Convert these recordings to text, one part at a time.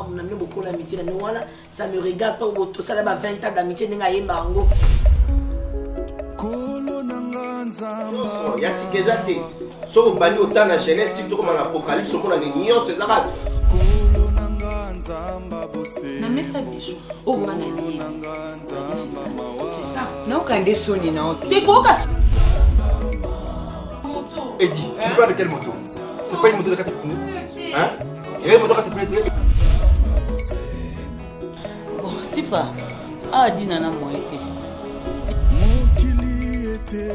on a mis beaucoup d'amitié. Ça me regarde pas au ça là 20 ans d'amitié n'est pas bango. Il y a si que ça t'es. Sauf bani autant la jeunesse, tu trouves un apocalypse au monde avec Nyon, c'est ça. Na mesa bijou. Oh manani. C'est ça. Non quand des soni non. T'es quoi? Eddie, tu parles de quelle moto? C'est pas une moto de 4 pneus? Hein? Il y a une moto de 4 pneus. Bon, Sifa. Ah, Dina n'a moins été.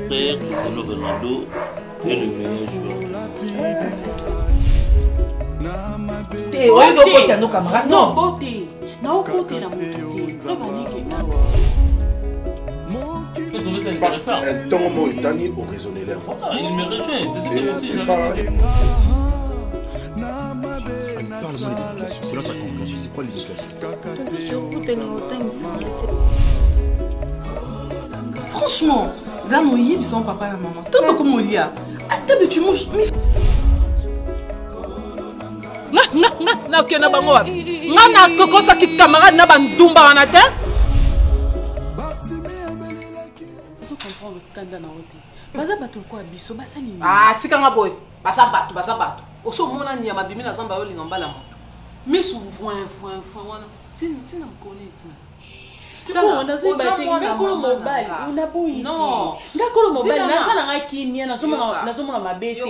Père Cristiano Ronaldo est le meilleur joueur. Oui, donc côté nos camarades. Non, côté. Non, côté la moto. Vous trouvez ça intéressant? Un ton Mauritanie au raisonner l'air. Voilà, il me rejoint. C'est ce que je dis. C'est pas... C'est là ta compréhension. C'est quoi l'éducation? Franchement, Zano yib son papa et maman. Tant que mon lia. Attends, tu mouches. Na kena bango. Ngana koko sa ki camarade na bandumba wana te. Ils comprendre le kanda na wote. Baza bato ko abiso basali. Ah, tika nga boy. Basa bato. Oso mona nyama bimi na samba yo lingamba la moto. Misu foin wana. Tina mkoni tina. On a zo ba tenga ko mobile una boyi non ngakolo mobile na sana ngakimia na zoma mabete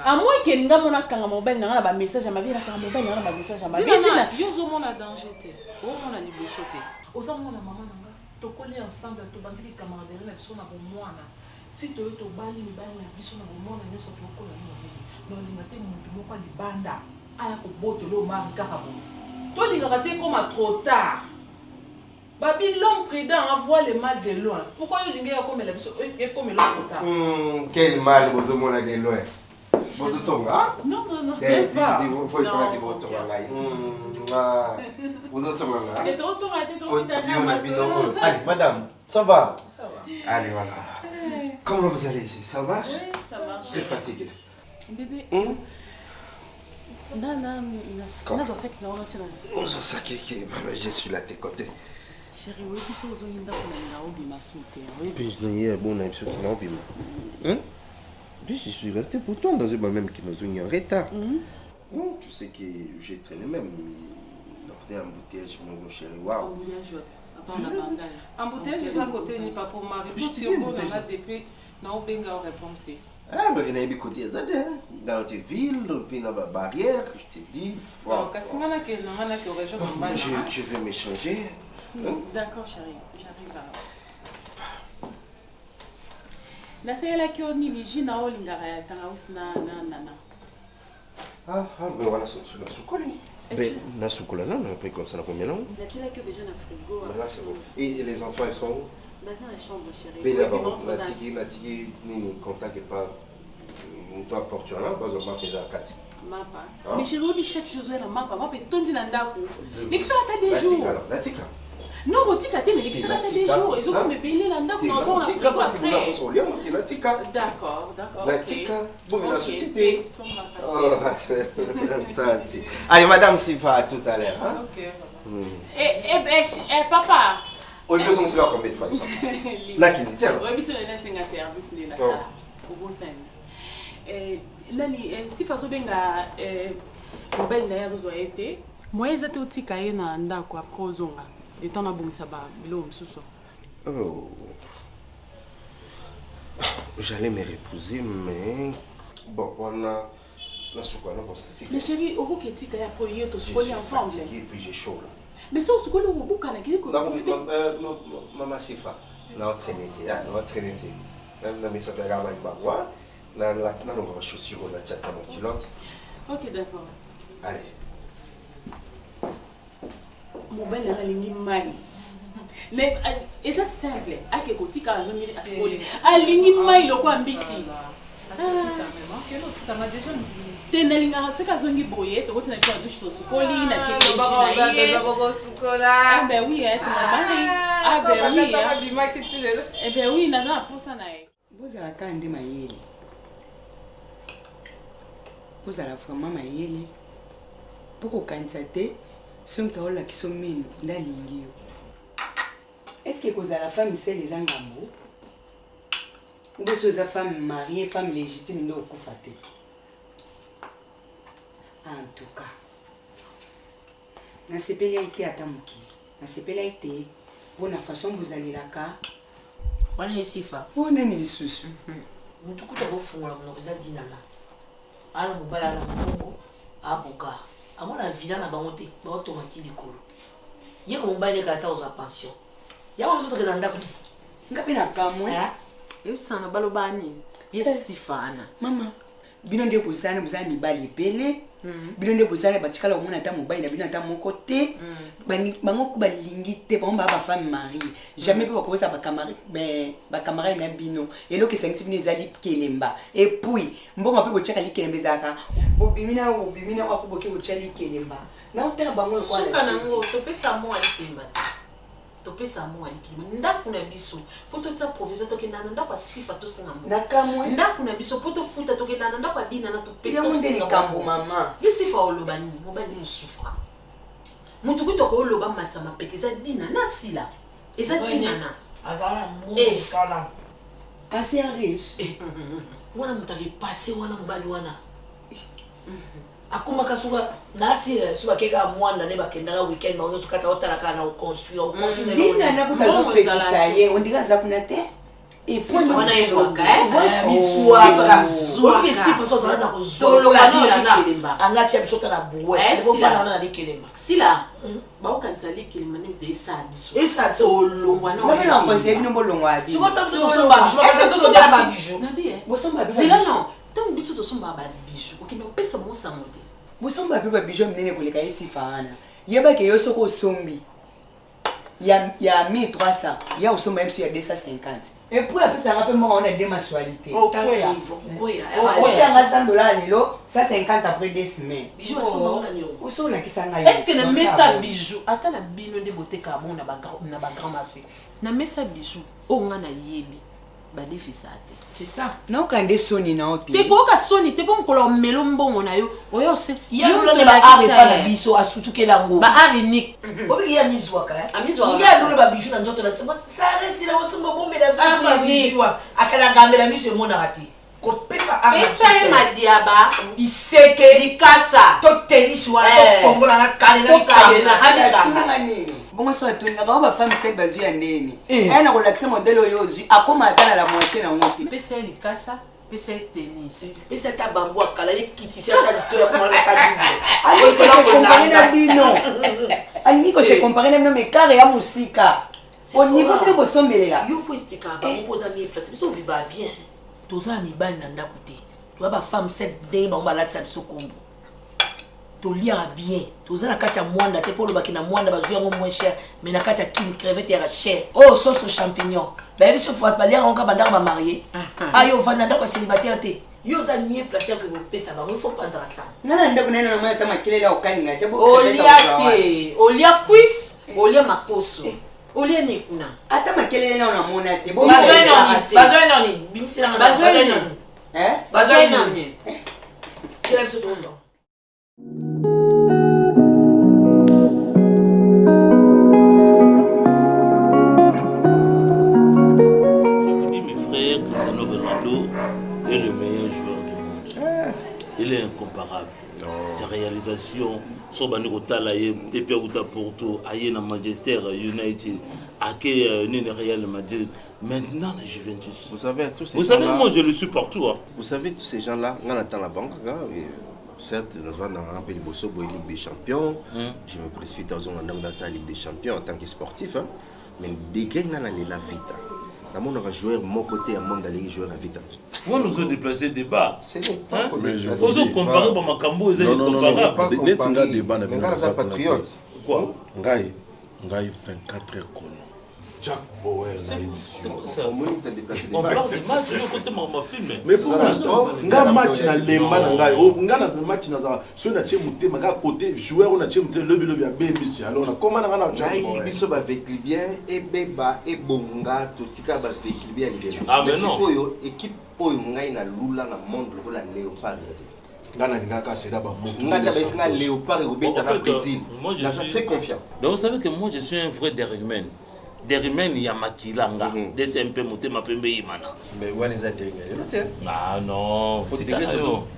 amwe ke nga mona kanga mobile na ba message ma vie na kanga mobile na ba message ma vie na yo zo mona danger te o mona liboso te oza mona mama nanga to coller ensemble to bandiki camaraderie na biso na bo mwana ti to to bali na biso na bo mwana nyoso to kola no linga te muntu moko libanda aya ko botelo mari kaka bo to linga te comme trop tard. Babi, l'homme prudent envoie le mal de loin. Pourquoi il y a comme la vie? Quel mal vous avez mon de loin? Vous êtes tonga? Non. Il faut que ça vous êtes allez, madame, ça va? Allez, voilà. Comment vous allez ici? Ça marche? Oui, ça marche. Très fatigué. Bébé. Je suis là à tes côtés. Chérie, oui, puis si vous avez une dame qui m'a sauté. Puis je n'ai pas bon qui n'a pas je suis resté pour toi dans un même qui nous a en retard. Tu sais que j'ai traîné même. Il y a un embouteillage, mon chéri. Waouh! Embouteillage, c'est à côté, n'est pas pour Marie. Tout si on a depuis, non, ben, on répond. Ah, mais il y a des côtés dans notre ville, puis dans la barrière, je t'ai dit. Je vais m'échanger. D'accord, chérie, j'arrive alors. La série qui on y j'ai na olingara tanga usna na. Ah, mais voilà, c'est sur ben, na soukola là, on peut comme ça la combien non? La télé que déjà na frigo. Là c'est bon. Et les enfants ils sont où? Maintenant la chambre chérie. Ben d'abord, la tiki nini contact pas toi porteur là, parce qu'on va faire la carte. Mapa. Mais chérie, obi chaque chose là mapa peut tondi na ndako. Mais que ça va ta des jours. La tika. Non, mais tika te mais que ça va ta des jours. Ils ont me payer la ndako dans ton tika parce que vous avez son lien, la tika. D'accord. La tika, bon la société. Ça si. Allez madame Sifa à tout à l'heure hein. OK. Eh papa. On peut s'en là combien de fois ça? Là qui dit tiens. Oui, mais c'est le service de la salle. Pour vous nani Sifa zo benga mobile na yazo zoete. Moi ezate otika ye na ndako après ozonga. Et on a bon ça ba bilo msuso. Oh. J'allais me reposer mais bon on a la soukola bon ça. Mais chérie, au que tika ya ko yeto sukoli ensemble. Et puis j'ai chaud là. Mais ça sukoli au buka na kile ko. Non, maman Sifa. Notre trinité. Na mise à la avec bagwa. Na on va chaussure on a tchata mon culotte. OK, d'accord. Allez. Mon bel est aligné mai. Et ça simple. Ake ko tika na zomi askoli. Aligné mai lo kwa mbisi. Tena linga soka zongi boye to kotina kwa douche to sukoli na cheki na yeye. Ah ben oui, c'est mon mari. Ah ben oui. Eh ben oui, naza posa na ye. Bozala kande mayele. Bozala vraiment mayele. Pour kanisa te soki taolakisa mino ndalingi yo est-ce que kozala femme sele eza ngambo nde so eza femme mariée femme légitime nde okufa te en tout cas nasepeli ai te ata moki nasepeli ai te mpona façon bozalelaka wana esifa o nani lisusu mutu kuta kofungola monoko eza dinana ana mobali ala monoko aboka amona vila na bango te baotonga ti likolo ye ko mobali ekala ata ozwa pension yango biso tokeza ndako te nga mpe na kamwe ebisana baloba nini ye sifana mama bino nde bozala mibali ebele bino nde bozala batikala omona ata mobali na bino ata moko te bango ko balingi te bango baa bafemme marie jamais mpe bakozala bakamarade na bino eloko esangisi bino ezali kelemba epuis mbongo mpe botiaka likelemba ezalaka obimina wakuboke botia likelemba naotala bango suka nango topesa mo alikemba te topesa mo alikemba ndako na biso po totia professeur tokenda na ndako asifa tosenga mo nakamwe ndako na biso po tofuta tokenda na ndako adina na topesa yango nde likambo mama lisifa oloba nini mobali mosufra mutu kuto ko oloba matsa mapeke eza dina na sila eza dina na azala mukana ancien riche wana mutu akepase wana mobali wana akumaka suka nasira suka keka mwanda ne bakendaka weekend bazo sukata otalaka na construire dina na kutazopekisa ye ondika za kuna te wana ewaka misuaka oke sifa so zala na kozoloka na angati ya bisota na buwe ebofana wana na likelemba sila baokanisa likelemba ne mze esa biso esa tolongwa na na conseil bino bolongwa abi suka tamso tosomba biso est-ce que tosomba biso na bien bosomba biso sila non tamu biso tosomba ba biso okende opesa mo samote bosomba pe ba biso minene koleka esifa wana yebake yo soko osombi ya 1300 ya osomba même sur 250 et puis après ça rappelle moi on a des mensualités okoya $100 lelo 150 après 2 semaines bijou asomba ona nyongo osola kisanga est-ce que na mesa bijou ata na bino nde boteka mo na ba grand marché na mesa bijou onga na yebi ba defisa te c'est ça non quand des soni na ote te ko ka soni te po mkola melo mbongo na yo oyo se yo le ba ari pa na biso asutukela ngo ba ari unique obi ya mizwaka amizwaka ya lolo ba bijou na nzoto na biso sare sila osomba bombe na biso ba bijou akala gambela miso emona rati ko pesa pesa madiaba iseke likasa to tenisi wana to fongola na kale na kale bongo so atunda ba femme style bazu ya ndeni na ko lakisa modèle oyo zui akoma atana la moitié na ngoti pesa likasa pesa tennis pesa ta bambu akala kitisia ta lito ya kuma la kaduble ali ko se comparer na bino ali ko se comparer na bino mais carré ya musika au niveau de bosombelela yo faut expliquer ba poser mi place biso viva bien toza mibali na ndako te to ba femme set day ba mbalatsa biso kombo to lia bien toza na kati ya mwanda te polo bakina mwanda bazu yango moins cher mais na kati ya kim crevette ya cher oh sauce champignon ba biso faut pas lia onka bandaka ba marié ayo vanda ndako célibataire te yo za mieux placé que vous pesa ba faut pas ndaka ça nana ndako nene na mata makelela okalinga te olia quiz olia makoso olia nikuna ata makelele na mona te bo bazoi noni bimsira na bazoi noni bazoi noni tu lèves ton nom. Je vous dis, mes frères, Cristiano Ronaldo est le meilleur joueur du monde. Il est incomparable. Ses réalisations sont bannies au Talaye, depuis à Porto, à Manchester United, à Real Madrid, maintenant la Juventus. Vous savez, tous ces Vous savez, gens-là, moi je le suis partout. Hein. Vous savez, tous ces gens-là, on attend la banque. Certes, nous avons un peu de Ligue des Champions. Je me précipite dans la Ligue des Champions en tant que sportif. Hein. Mais des gars, on a la vite. Nous avons joué mon côté à mon d'aller jouer à vite. Moi, nous sommes déplacés débat. C'est hein? Mais je vous dis comparer par ma cambo, ils sont comparables. N'est-ce débat pas patriote. Quoi? Ngai 24 heures kono. Jack Bauer na émission. On parle de match, je côté ma film. Mais pour l'instant, nga match na lemba na ngai. O nga na match na za so na che mutema nga côté joueur na che mutema lobi ya BMC. Alors na comment na na Jack Bauer. Biso ba vécu bien et beba et bonga totika ba vécu bien. Ah mais non. Équipe oyo ngai na lula na monde lokola léopard. Léopard et Robert dans Brésil. Là, ça très confiant. Donc vous savez que moi je suis un vrai dérégmen. Dérégmen, il y a Makilanga. Des un peu monté ma pembe imana. Mais où les a dérégmen? Ah non, c'est ça.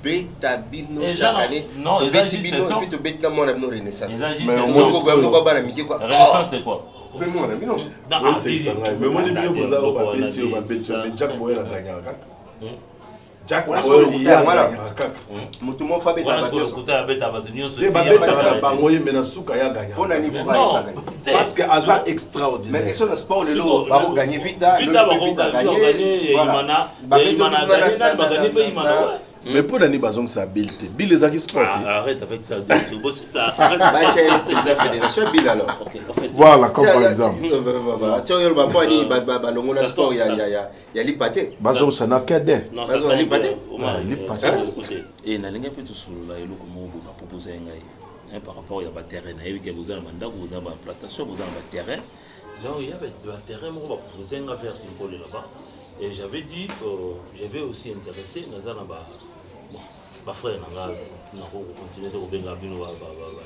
Beta bino chaque année. Non, ils ont juste et puis tu bêta mon renaissance. Mais renaissance c'est quoi? Mais moi, non. Mais moi, les mieux, vous avez Jack Moël a gagné à Kak. Jack Moël a gagné à Kak. Moutoumon Fabé a gagné à Kak. Parce que hasard extraordinaire. Mais c'est un sport, le lot, Baro gagné vite, le a gagné. Mais pour Dani Bazong, c'est habileté. Bill les a qui sport. Arrête avec ça. La fédération Bill alors. Voilà, comme par exemple. Tu vois, le bapon, il y a sport, il y a l'hypaté. Bazong, ça n'a qu'à dire. Non, ça n'a l'hypaté. Et n'a rien fait tout sur la élo comme on a proposé un par rapport à terrain. Il y a besoin d'un mandat, vous avez une plantation, vous avez un terrain. Donc il y avait un terrain, on va proposer un affaire qui colle là-bas. Et j'avais dit que j'avais aussi intéressé ma frère, on continue de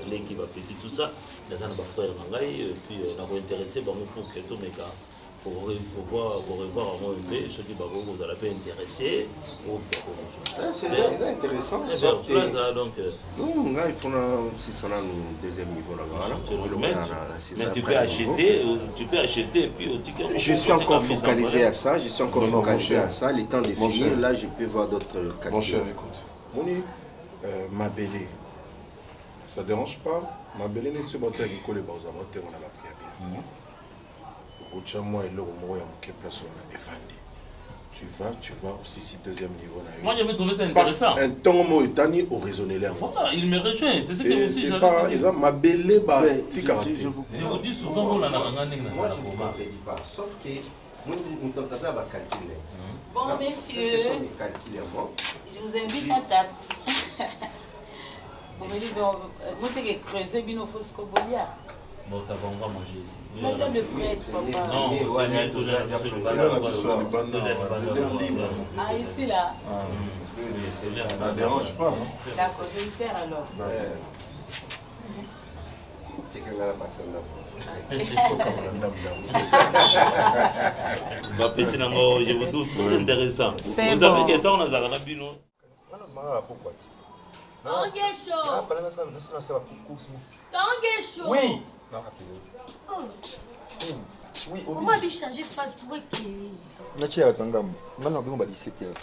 l'équipe petit tout ça, ma frère, et puis on a intéressé pour que tout mes cas. Pour revoir un peu ceux qui vous allez pas intéresser. C'est intéressant. Donc, il faut deuxième niveau. Mais tu peux acheter et puis au ticket. Je suis encore focalisé à ça. Les temps de finir, là, je peux voir d'autres cas. Mon cher, écoute. Moni, ma belle, ça ne dérange pas. Ma belle n'est pas très école et on a la prière. Moi et l'eau, moi, il y a place tu vas aussi si deuxième niveau. Moi, j'avais trouvé ça intéressant. Un temps, moi, Tani, au raisonner là. Voilà, il me rejoint. C'est ce que vous dites. C'est pas, ils ont ma belle, petit caractère. Je vous dis souvent, on a un sauf que nous avons calculer. Bon, messieurs, je vous invite à table. Vous me dites, vous avez creusé bien au Foscobolia. Bon, ça va, on va manger ici. La table de prêtre, papa. Non, on va mettre toujours Ah, ici, là. Ça ne dérange pas. D'accord, je le sers alors. Je vous trouve très intéressant. Vous avez quel temps on a Zarana Bino? Oui. Oui. Comment lui changer face pour que. Nachi à Tangam. Maintenant, on va 17h.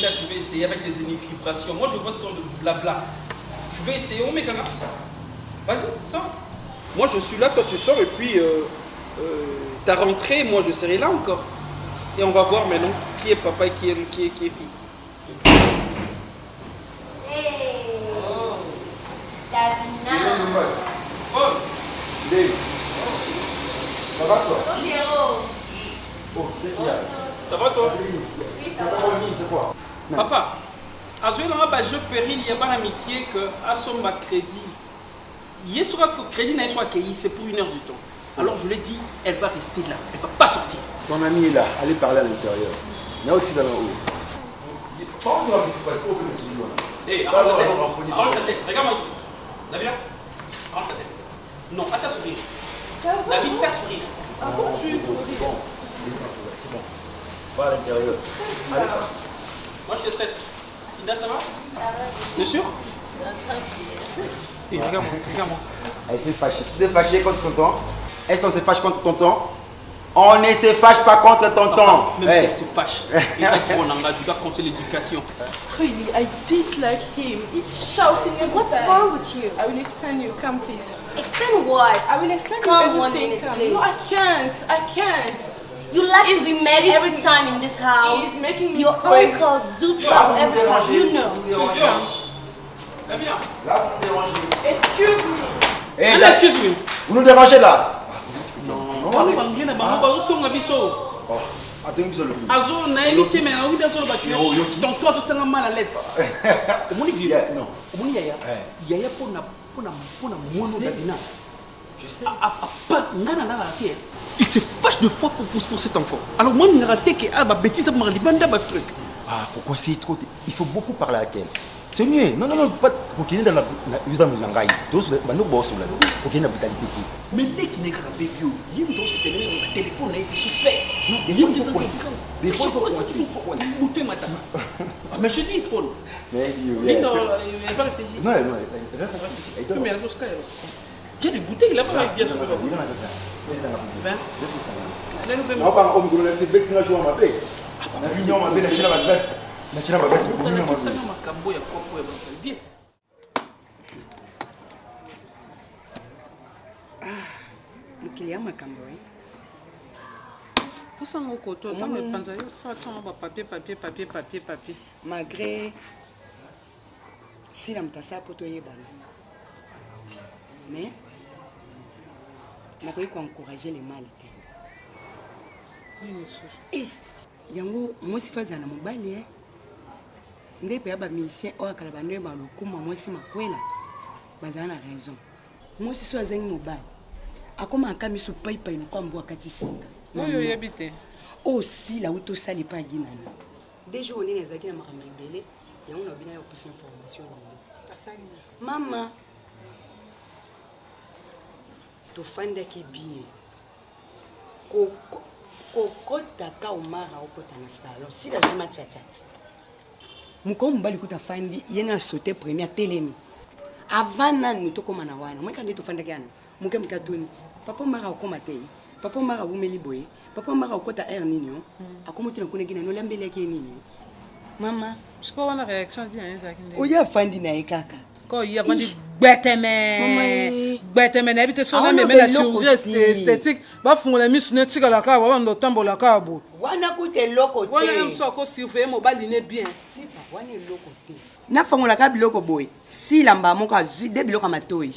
Là, tu veux essayer avec des équilibrations. Moi, je vois ce sont de blabla. Tu veux essayer, mais gamin. Vas-y, sors. Moi, je suis là, toi, tu sors, et puis ta rentrée, moi, je serai là encore. Et on va voir maintenant qui est papa et qui est fille. Hey. Oh. Tabina. Oh. Ça va, toi? Oh, qu'est-ce qu'il y a? Ça va, toi? C'est quoi? Papa, à ce moment-là, je péril, il y a pas l'amitié que à son crédit. Il y a que crédit n'est pas accueilli, c'est pour 1 heure du temps. Alors je lui ai dit, elle va rester là, elle va pas sortir. Ton ami est là, allez parler à l'intérieur. Mais où tu vas là-haut? Hé, arrange ta tête, regarde-moi ici. Nabila, arrange ta tête. Non, à ta sourire. Nabila, ta sourire. Ah bon, tu es sourire. C'est bon. Va à l'intérieur. Allez, pas. Moi je te stresse. Ida, ça va? Bien sûr? Hé, regarde-moi, regarde-moi. Elle s'est fâchée. Tu t'es fâché contre tonton? Est-ce qu'on se fâche contre tonton? On ne se fâche pas contre tonton. Même si elle se fâche, tu dois compter l'éducation. Really, I dislike him. He's shouting. What's wrong with you? I will explain you. Come, please. Explain what? I will explain you Come on, everything. minute, Come. please. No, I can't. I can't. You like to be mad every time in this house. He's making me Your crazy. uncle do trouble every time. You know. Please come. Nabila. Là, vous nous dérangez. Excuse me. Hé, là, excuse-moi. vous nous dérangez là. Non, Attends, je le dis. Azo, naïvité, mais on dit dans le bâtiment. Donc toi, tu te sens mal à l'aise. Au moins, il y a. Non. Au moins, il y a pour la mono d'Adina. Je sais. Il se fâche de fois pour cet enfant. Alors moi, je me raté que ma bêtise, ma libanda, ma truc. Ah, pourquoi c'est trop? Il faut beaucoup parler à elle. C'est mieux. Non, pas pour qu'il y ait dans la usine de l'angaï. Tous les boss là. Pour qu'il y ait une vitalité. Mais dès qu'il n'est pas avec vous, il y a un téléphone, c'est suspect. Non, il y a des fois, il faut monter madame. Mais je dis, Paul. Mais il va pas rester ici. Non, il va pas rester ici. Mais il y a des bouteilles là-bas, il y a sur le bas. 20. Non, pas comme vous l'avez fait, tu as joué à ma paix. La vignon m'a fait la chine à ma glace. La chine à ma glace, la vignon m'a fait. Mokili makambo Poussango koto, tu me penses que ça tient papier. Malgré si la mtasa poto yebana. Mais je vais encourager les malités. Eh, yango moi si faza na mobali eh. Ndepe ya ba musicien o akala ba nwe malukuma moi si makwela. Bazana raison. Moi si so azengi mobali. Akoma akamiso pai na kwa mbo akati singa. Oyo yebite. Aussi la auto sali pa ginana. Déjà on est ezaki na makambo ebele, yango na bina yo plus information. Mama to fanda ki bien. Kokota ka umara okota na salon. Si la zima tchatchati. Muko mbali kuta fandi yena sauter premier telemi. Avant nan to koma na wana. Moi quand to fanda kana. Muke mkatuni. Papa mara okoma te. Papa mara umeli boye. Papa mara okota air nini. Akomoto na kunegina no lambele ke nini. Mama, je crois na réaction di en zakinde. Oya fandi na ekaka. Ko ya fandi Gbeteme na bite sona me na chirurgie esthétique. Ba fungola misu ne tika la ka ba ndo tambola ka bo. Wana kute loko te. Wana mso ko sife mo baline bien. Sifa wana loko te. Na fungola ka biloko boy. Si lamba moka zu de biloko matoi.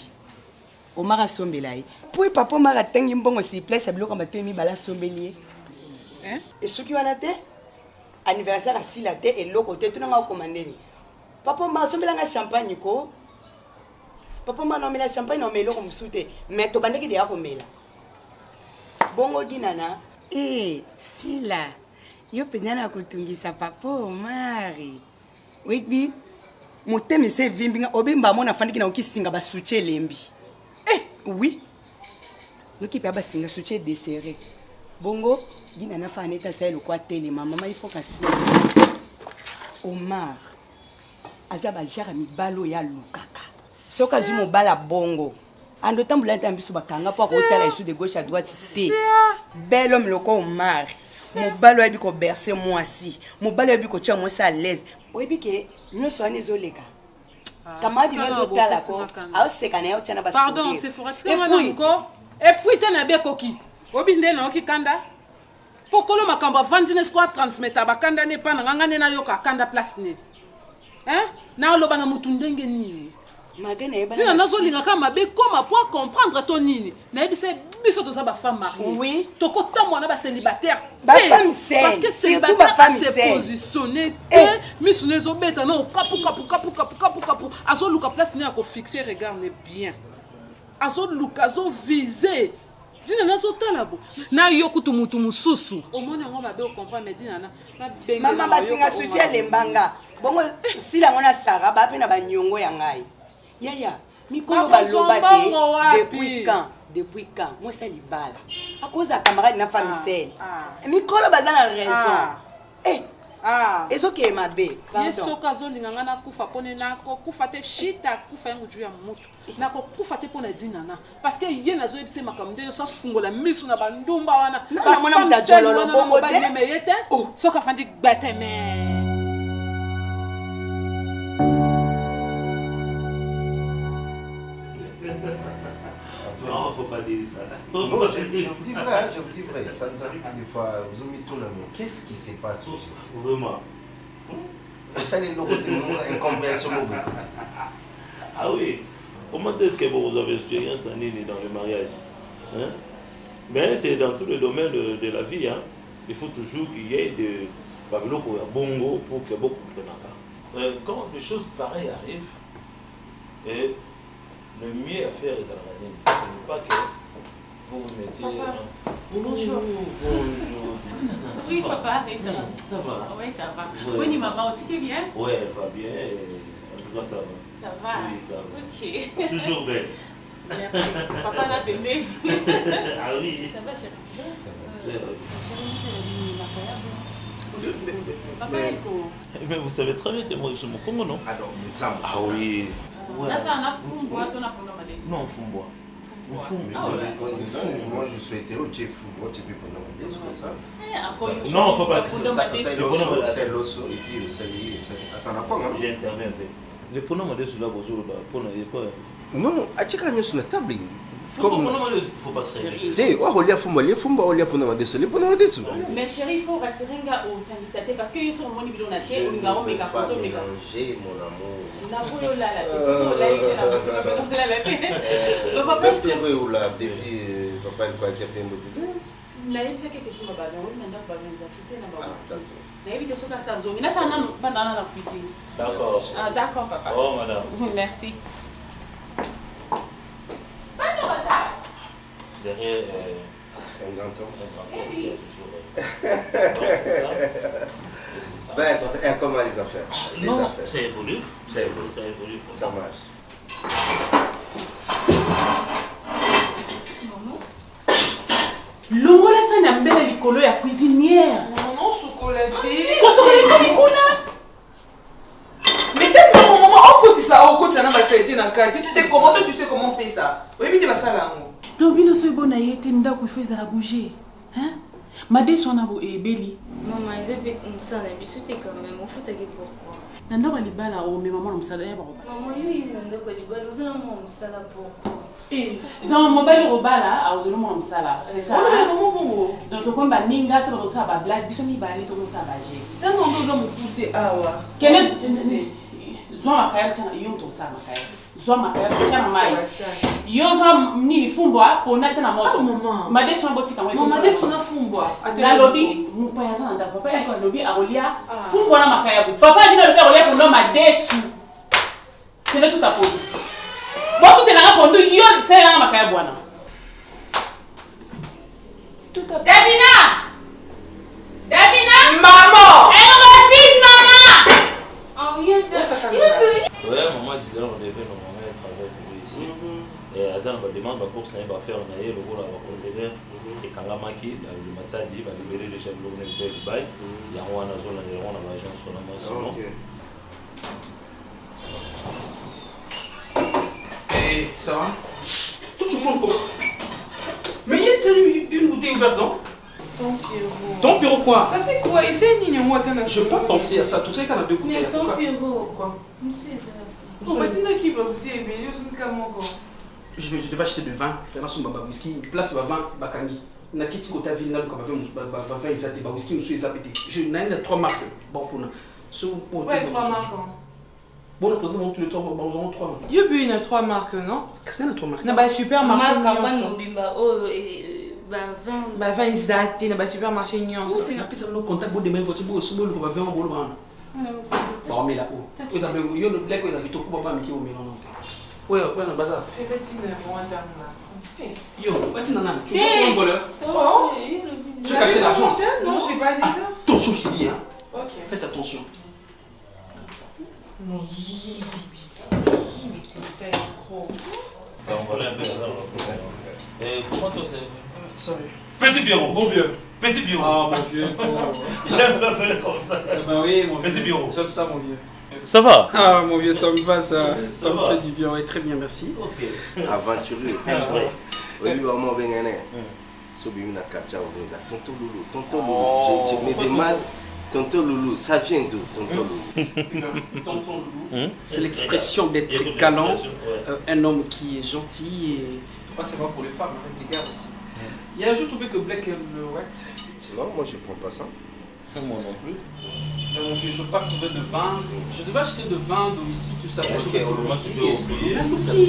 O mara sombela yi. Puis papa mara tengi mbongo si place biloko matoi mi bala sombeli. Et ce qui wana te anniversaire à si la te et loko te tu nga commandé. Papa mara sombela nga champagne ko. Papa mara nomela champagne no melo comme soute. Mais to bandeki de ya komela. Bongo ginana. Eh, si la. Yo penyana kutungisa papa mari. Webi moteme se vimbinga obimba mona fandiki na okisinga ba soutien lembi. Oui. Noki pa ba singa soutien desserré. Bongo ginana fa neta sa le kwa tele mama il faut kasi. Omar. Azaba jara mi balo ya lukaka. Soka zumo bala bongo. Ando tambula ntambiso bakanga po akotala isu de gauche à droite té. Bel homme loko Omar. Mon balo ebi ko bercer moi si. Mon balo ebi ko tia moi à l'aise. Oyebi ke nyoso ani zoleka. Kamadi nyoso tala ko. Ao seka na yo tia na ba. Pardon, c'est fort. Tu comment encore? Et puis tu na be koki. Obi nde na oki kanda. Pokolo makamba vandine squad transmettre bakanda ne pa na ngane na yo ka kanda place ne. Hein? Na loba na mutu ndenge nini? Magana eba. Tina nazolinga kama be koma pour comprendre ton nini. Na ebise biso to za ba femme mariée. Oui. To kota mwana ba célibataire. Ba femme saine. Parce que célibataire se positionner et misune zo beta non kapu. Azo luka place ni ako fixer regarde bien. Azo luka zo viser. Dina nazo talabo. Na yokutu mutu mususu. Omona ngo ba be comprendre mais dina na benga. Mama basinga soutien lembanga. Bongo si la mona Sara ba pe na ba nyongo ya ngai. Yaya, mikolo ba loba te depuis quand moi c'est libala. À cause à camarade na femme seule. Mikolo bazana raison. Ezoke mabe. Yeso kazo linganga na kufa pone na ko kufa te shita kufa yangu juu ya moto. Na ko kufa te pona dinana parce que ye nazo ebise makamde so fungola misu na bandumba wana. Na mona mtajolo bongo te. Soka fandi gbeteme. Non, faut pas dire ça. Non, je vous dis vrai, ça nous arrive des fois, vous avez mis tout là, mais qu'est-ce qui se passe au juste? Vraiment. Ça, les locaux de monde, incompréhension au bout. Ah oui. Comment est-ce que vous avez expérience dans le mariage? Hein? Ben, c'est dans tous les domaines de la vie. Hein? il faut toujours qu'il y ait de Babyloko à Bongo pour que beaucoup comprennent. Quand des choses pareilles arrivent, et le mieux à faire est à la ce n'est pas que vous vous mettez. Bonjour. Bonjour. Oui, papa, oui, ça va. Ça va. Oui, ça va. Ouais. Oui, maman, tu t'es bien? Oui, elle va bien. En tout cas, ça va. Ça va. Oui, ça va. Ok. Toujours belle. Merci. Papa l'a fait. Ah oui. Ça va, chérie? Ça va. Chérie, c'est Papa, mais vous savez très bien que moi je suis mon Congo, non? Ah non, mais ça, ah oui. Là, ça en a fou, toi, ton appel. Non, Fumbois. Moi je suis hétéro, tu es fou, moi tu peux prendre un déçu comme ça. Non, faut pas. C'est l'osso et puis ça n'a pas. J'interviens un peu. Le pronom de sur la bourgeoise, non, à chaque année sur la table. Comme faut pas se réveiller. On lit à Fumba, les Fumba, on lit à Ponama de Sol, les Ponama de Sol. Mais chérie, il faut rassurer au syndicat parce qu'ils sont au niveau de la tête, on va méga photo, méga. J'ai mon amour. La boule là, la papa, depuis papa, il croit qu'il y a plein de mots. La vie, c'est quelque chose de bas. On n'a pas besoin de souper, on n'a pas besoin. La vie, c'est sur la salle zone. Il n'a pas dans la piscine. D'accord. Ah, d'accord, papa. Oh, madame. Merci. Derrière un grand homme. Oui. Ben, ça, comment les affaires? Les non, affaires. Ça évolue. Ça évolue. Ça évolue. Ça marche. Longo la ça n'a mbele likolo ya cuisinière. Non, chocolaté. Mais tellement maman, on côté ça n'a pas été dans le cas. Comment tu sais comment on fait ça? Oui, mais tu vas ça là. Donc bino so bona yete ndako ifeza la bouger. Hein? Made sona bo ebeli. Maman, ils ont fait comme ça, mais c'était quand même, on fout à pourquoi? Nanda wa libala o me maman msala ya ba. Maman, yo nanda ko libala, vous allez maman msala pourquoi? Eh, dans mobile robala, a ozolo mo msala. C'est ça. Maman bongo. Donc to komba ninga to sa ba blague, biso mi ba ni to sa ba je. Tellement nous avons poussé awa. Kene zwa makaya tana yo to sa makaya. Zwa makaya tana mai. Yo zwa ni fumbwa pona tana moto. Maman. Made so botika ngwe. Maman made so na fumbwa. La lobby, mupa ya sana ndako. Papa yako lobby arolia fumbwa na makaya bu. Papa dina lobby arolia kondo madesu. C'est tout à fait. Beaucoup de gens ont dit que c'est là ma caille boana. Tout à fait. Davina! Davina! Maman! Elle refuse maman! Oh, il y a ouais, maman disait on devait normalement travailler pour ici. Et Azan va demander pour ça, il va faire un aïe, le rôle à la conteneur. Et quand la maquille, le matin, il va libérer le chef de l'organisme de Dubaï. Il y a un zone, il y a un agent sur la main. Et ça va? Toi, tu prends quoi? Mais il y a une bouteille ouverte, non? Ton Pierrot. Ton Pierrot quoi? Ça fait quoi? Essaye de moi. Je peux pas penser à ça. Tout ça, il y a deux bouteilles. Mais ton Pierrot. Quoi? Monsieur, ça va. On va dire qui va goûter, mais je suis comme moi. Je devais acheter du vin. Faire un baba whisky. Une place, va vin, bakangi. Na kiti kota ville na luka va vin exaté, ba whisky, monsieur exapété. Je n'ai trois marques. Bon, pour nous. Ouais, trois marques. Bon, après, on tous les trois, on en trois. Il y a bu une 3 marques, non? Qu'est-ce qu'il y a 3 marques? Na ba supermarché Nyonso. Oh, ba 20 zate na ba supermarché Nyonso. On fait la pizza no contact bo demain votre bo subo ko ba 20 bolo bana. Ba mais là oh. Vous avez yo le black ko da bito ko ba mi ki o mi non. Ouais, na bazar. Fais petit na moi là. Yo, petit nana, tu veux un voleur? Oh. Tu veux cacher l'argent? Non, j'ai pas dit ça. Attention, je te dis hein. OK. Faites attention. Non. On va aller un peu et comment toi c'est? Sorry. Petit bureau. Bon vieux. Petit bureau. Ah mon vieux. J'aime l'appeler comme ça. Ben oui, mon petit bureau. J'aime ça mon vieux. Ça va? Ah mon vieux, ça me va ça. Ça me fait du bien, oui, très bien, merci. Ok. Aventureux. Oui, vraiment bien né. Sobimi na kacha ovenga. Tonton Loulou. Je me demande. Tonton Loulou, ça vient d'où, Tonton Loulou? Tonton Loulou, c'est l'expression d'être galant, un homme qui est gentil et c'est vrai pour les femmes, avec les gars aussi. Il y a un jour trouvé que Black aime le white. Non, moi je prends pas ça. Moi non plus. Donc je peux pas trouver de vin. Je devais acheter de vin, de whisky, tout ça. Est-ce que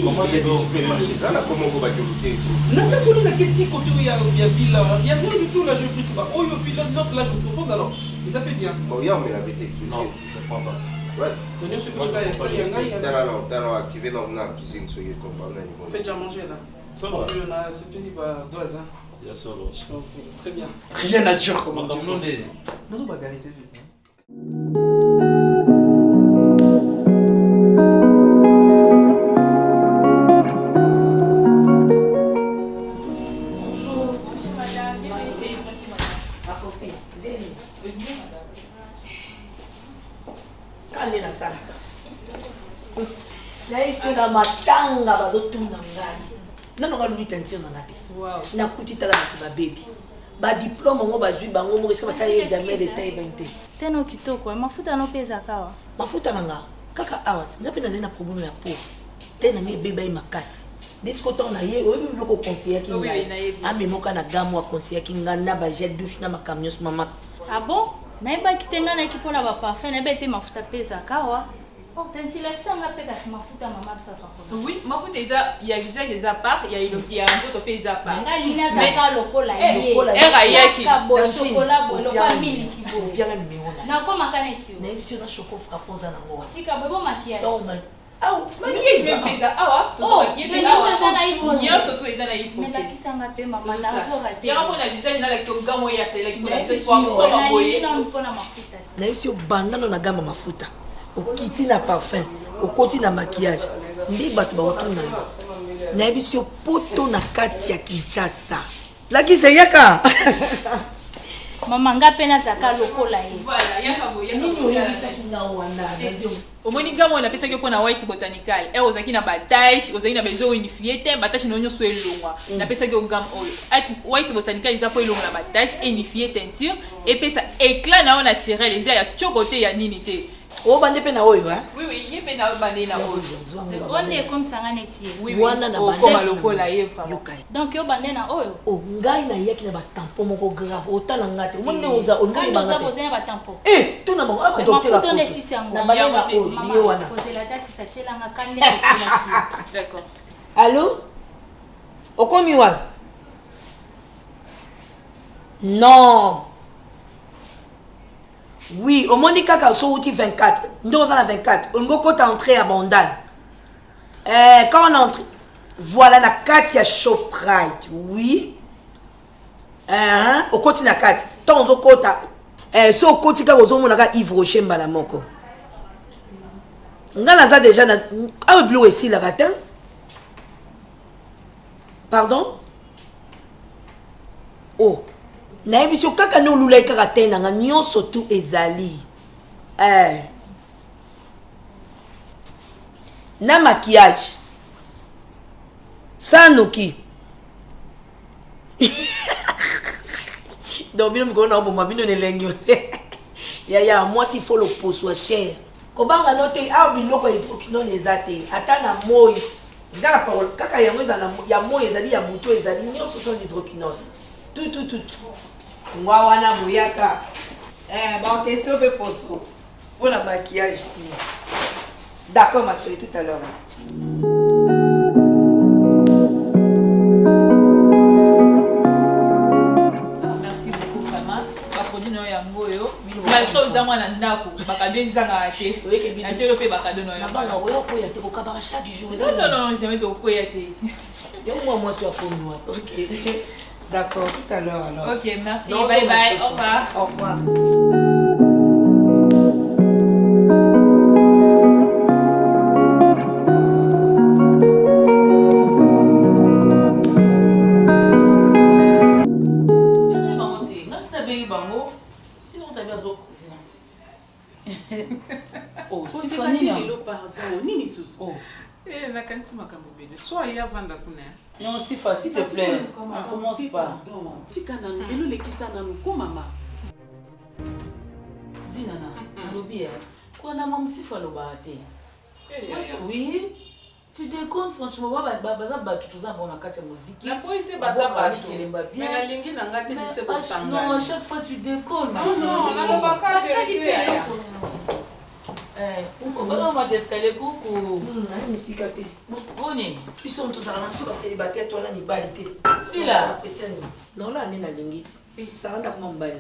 comment j'ai discipliné marché ça là comment on va bloquer non, t'as connu la quête côté où il y a ville là. Il y a rien du tout là, je prie tout bas. Oh, et puis l'autre là, je vous propose alors. Mais ça fait bien. Bon, hier on met la vérité. Non, je comprends pas. Ouais. T'as là, activé dans la cuisine, ce qui est comparé. On fait déjà manger là. Ça va, c'est fini, bah, doise. Il y a solo. Très bien. Rien à dire comment tu non, non, pas vérité. Bonjour. Bonjour madame. Bienvenue. Merci madame. Ma copine. Deni. Kande na sala. Na iso na matanga bazotuna ngai. Nano ngalobi tentire na ngate. Wow. Na kuti tala na baby. Ba diplôme ngo bazwi bango mo eske basali examen de taille 20. Teno kitoko, mafuta no pesa kawa. Mafuta nanga kaka awat. Ngapi na problème ya peau. Tena ngi beba makasi. Disco ton na ye, oyebi biloko conseiller ki ngai. Ami moka na gamme wa conseiller ki ngai na ba jet douche na makamios mama. Ah bon? Naiba kitenga na ekipo na ba parfum na bete mafuta pesa kawa. Oh, tentila kisanga pe kasi mafuta mama bisa fakona. Oui, mafuta eza ya visage eza part, ya ndoto pe eza part. Nga lina zaka lokola ye. Era yaki. Bo chocolat bo lokola miliki bo. Bien miona. Na ko makane ti. Na biso na choco fraposa na ngo. Tika bebo maquillage. Ah, maquillage même pesa. Ah, oh, maquillage eza na ipo. Nyo surtout eza na ipo. Mais la kisanga pe mama na zo raté. Ya ko na visage na la kionga ya fela ki na pe kwa kwa boye. Na mpona mafuta. Na biso bandano na gamba mafuta. Okiti na parfum, okoti na maquillage. Ndi bato ba otuna yo. Na biso poto na kati ya Kinshasa. Laki seyaka. Mama nga pena zaka lokola ye. Voilà, yaka boye. Nini oyebisa kinga wana nazio. Omoni gamo na pesa ko na white botanical. Ozaki na batache, ozaki na bezo unifié te, batache no nyoso elongwa. Na pesa ko gam oyo. White botanical iza po elongwa na batache unifié teinture et pesa éclat na naturel, eza ya chocoté ya nini te. O bande pe na oyo hein? Oui oui, ye pe na bande na oyo. On est comme ça ngane ti. Oui wana na bande. Comme lokola ye vraiment. Donc yo bande na oyo. Oh ngai na yaki na ba tampon moko grave otala ngate. Monde oza ongai ba ngate. Quand oza ba tampon. Eh, tuna bango aba docteur. Mafuta ne sisi yango. Na bande na oyo ni wana. Poser la tasse ça tchela nga kande na. D'accord. Allô? Okomi wa? Non. Oui, au moins kaka so outil 24. Nous on a 24. On go côté entrée à Bandal. Quand on entre, voilà la carte ya Shoprite. Oui. Au côté la carte. Tant au côté so côté ka ozo monaka Yves Rocher mbala moko. Ngana za déjà na a bleu ici la ratin. Pardon? Oh. Na biso kaka no lula ikaka tena nga nyonso tu ezali na maquillage sanoki donc bino mko na bomba bino nelengi ya moi si faut le poso cher kobanga note a biloko non ezate ata na moyo ngala parole kaka ya moyo na ya moyo ezali ya moto ezali nyonso sans hydroquinone tout moi wana boyaka bah on teste peu poso pour la maquillage. D'accord ma chérie, tout à l'heure. Merci beaucoup maman. Ba produit no ya ngoyo. Malgré aux amants na ndako, bakado ezanga ate. Na chérie pe bakado no ya. Na bana oyo ko ya te ko kabara chaque jour. Non, jamais to ko ya te. Moi tu as pour moi. OK. D'accord, tout à l'heure alors. Ok, merci. Non, bye bye. Au revoir. Au revoir. Oh, c'est pas nini pardon. Nini sous. Oh. Eh, la kanti makambo bébé. Sois y avant d'akuna. Non, si facile, s'il te plaît. Commence pas. Tika nanu, elo lekisa nanu ko mama. Dinana, lobi quoi na mam si falo ba te. Oui. Tu déconnes franchement, baza bato toza bon na kati ya musique. La pointe baza bato. Mais la lingi na ngate lise ko sanga. Non, à chaque fois tu déconnes. Non, na lo baka vérité. On va d'escalier coucou. Musique até. Boni. Ils sont tous en train de célibataire toi là ni balité. Si là. Non là ni na lingi. Ça rend comme mbali.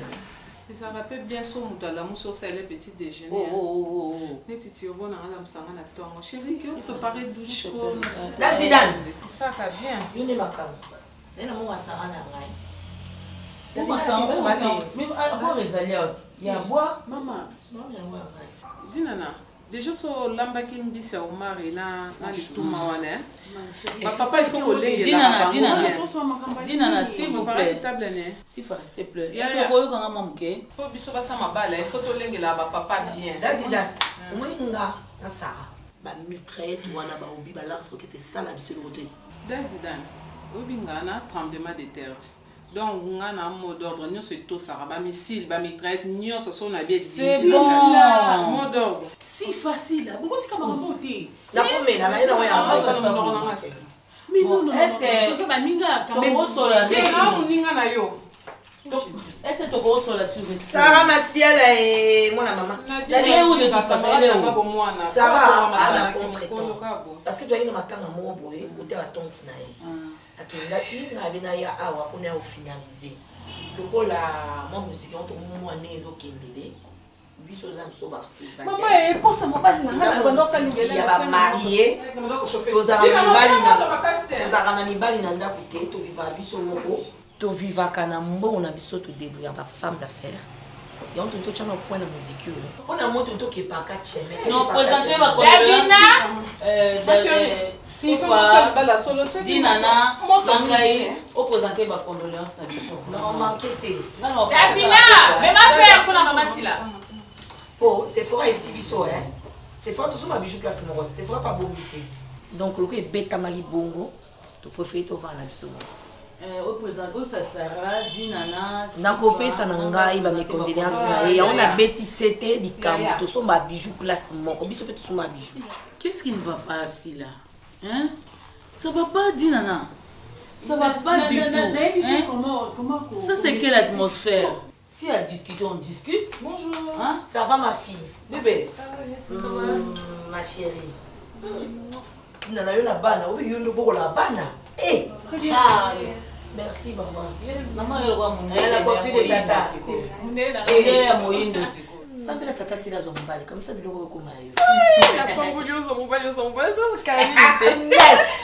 Et ça rappelle bien son moutala muso c'est le petit déjeuner. Oh. Ne titi obo na ngala msanga na tongo. Chérie, qui on préparer douche ko. La Zidane. Ça va bien. Yone makam. Nena mo wasanga na ngai. Même à Résalia, il y a bois. Maman. Non, il y a bois ngai. Dinana. Déjà so lamba ki mbisi ya Omari na lituma wana. Papa il faut que les Dinana s'il vous plaît. S'il te plaît. Il faut que on manque. Faut biso ba sama bala, il faut to lengela ba papa bien. Dazida. Omoninga na Sara. Ba mitraillette wana ba obi ba lance roquette ça la biso le côté. Dazida. Obinga na tremblement de terre. Donc on a un mot d'ordre, nous c'est tout ça, ba missile, ba mitraillette, nous ce sont na bien dit. C'est bon. Mot d'ordre. Si facile. Pourquoi tu comme monter? La première la na ya. Mais non. Est-ce que ça va ninga quand même même. sur la ninga na yo. Est-ce que tu go sur la sur Sarah Masiala et mon maman. La vie où de ta famille Sarah a parce que tu as une matanga mo boye côté à tonte na ye. Akendaki na bena ya awa kuna au finaliser. Lokola moi musique on to mo ane do kendele. Biso zam so ba si. Maman et pour ça mon bal na pendant que nous il y a ba marié. Tozara mibali na ndako te to viva biso moko. To viva kana mbongo na biso to débrouiller ba femme d'affaires. Et on te tient au point de musique. On a monté tout qui est pas quatre chemins. Non, présentez ma condoléance. Si fois Dinana, Mangaï, au présenter ma condoléance à biso. Non, manquez. Non, Davina, mais ma frère pour la maman si là. Faux, c'est fort et biso hein. C'est fort tout ça ma bijou place mon c'est fort pas bombité. Donc le est bêta mari bongo, tu préfères to vendre biso. Au présenter ça sera Dinana. Na kopé ça nangai ba mes condoléances là et on a bêti c'était du camp tout ça ma bijou place mon biso peut tout ma bijou. Qu'est-ce qui ne va pas ici là? Hein? Ça va pas, Dinana. Ça va pas du tout. Comment ça c'est quelle atmosphère? Si elle discute, on discute. Bonjour. Hein? Ça va ma fille? Bébé. Ma chérie. Dinana yo na bana, obi yo no boko la bana. Eh. Merci maman. Maman elle voit mon. Elle a coiffé de tata. Elle a moyindo. Ça me la tata c'est la zombale comme ça biloko ko mayo. La pambulio zo mobile ça calme.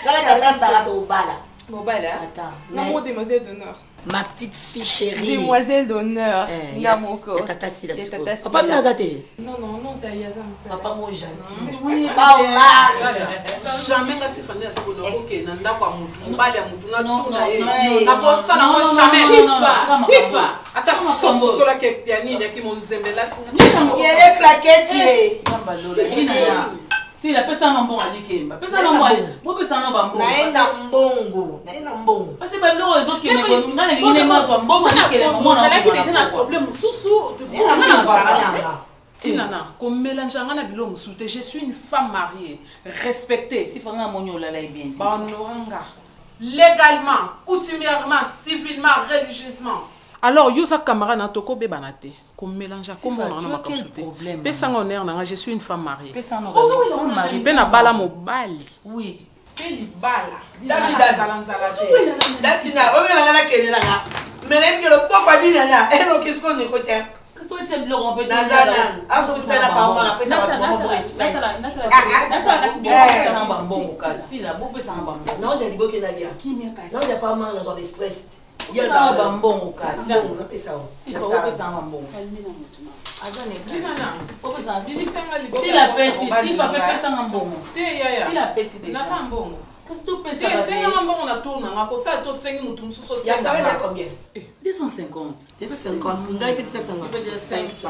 Dans la tata Sarah to bala. Mobile attends. Non, demoiselle d'honneur. Ma petite fille chérie. Demoiselle d'honneur. Ngamoko. Tata si la papa m'azate. Non, t'as yaza msa. Papa mo gentil. Oui. Jamais nga sifanda sa bono. OK, nanda kwa mutu. Mbali ya mutu na tuna ye. Na bossa na mo jamais. Sifa. Ata soso la ke pianine ya ki mo nzembela tinga. Yele claquette. Si la personne non bon ali kemba. Personne non bon. Mo personne non bon. Naenda mbongo. Parce que ba loro ezo kene ko ngana ngine ma kwa mbongo ali kele mo na. Ça qui déjà un problème sous Tinana, comme mélange ngana bilo musuté, je suis une femme mariée, respectée. Si fanga monyo la bien. Banoranga. Légalement, coutumièrement, civilement, religieusement. Alors, yo sa camarade na toko be banate. Comme mélange comme on en a pas consulté. Pesa honneur nanga, je suis une femme mariée. Pesa no mariée. Bena bala mobali. Oui. Peli bala. Dasina, o bela ngana kene nga. Mais est-ce que le papa dit nana, et donc qu'est-ce qu'on écoute? Qu'est-ce que tu veux on peut dire? Nazana, aso pesa pa on a pesa pa pour espèce. Non, j'ai dit que Nadia. Non, j'ai pas mal dans l'espèce. Il y a un bambon au cas. On a pesa. Si faut pesa un bambon. Si la pèse ici, il va faire pesa un bambon. Si la pèse déjà. Nasa mbongo. Qu'est-ce que tu pèses? Si un bambon on a tourné, on a pour ça to 5 mutum so. Il y a ça veut combien? 250. 250. On a peut-être 500.